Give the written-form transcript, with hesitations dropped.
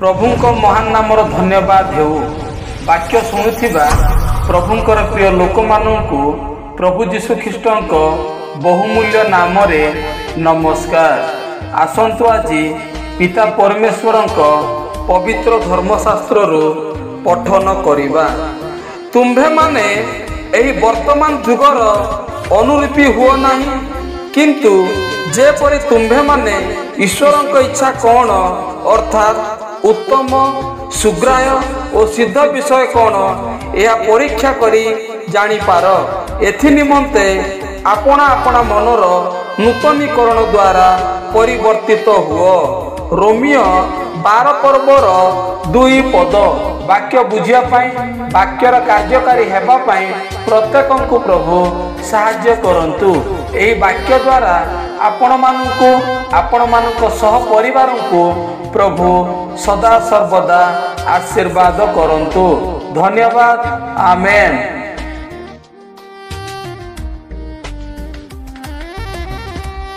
प्रभुंको महान नामर धन्यवाद हेउ। वाक्य शुणुथिबा प्रभुंकर प्रिय लोक माननकु प्रभु जीशु ख्रीष्टंको बहुमूल्य नाम रे नमस्कार। आसंतु आजी पिता परमेश्वरंको पवित्र धर्मशास्त्र रु पठन करिबा। तुम्भे माने एही वर्तमान जुगर अनुरूपी हुओ नाही, किंतु जेपरि तुम्भे माने ईश्वरंको इच्छा कौन अर्थात उत्तम सुग्राह्य और सिद्ध विषय कौन यह परीक्षा करी जानी पार। एथि निमंते आपना आपना मनर नूतनीकरण द्वारा परिवर्तित हुओ। रोमियो 12 पर्वर 2 पद। वाक्य बुझिया पाई वाक्यर कार्यकारी हेबा पाई प्रत्येकंकु प्रभु साहाय्य करंतु। एही वाक्य द्वारा आपण मानक सह परिवार को प्रभु सदा सर्वदा आशीर्वाद करंतु। धन्यवाद। आमेन।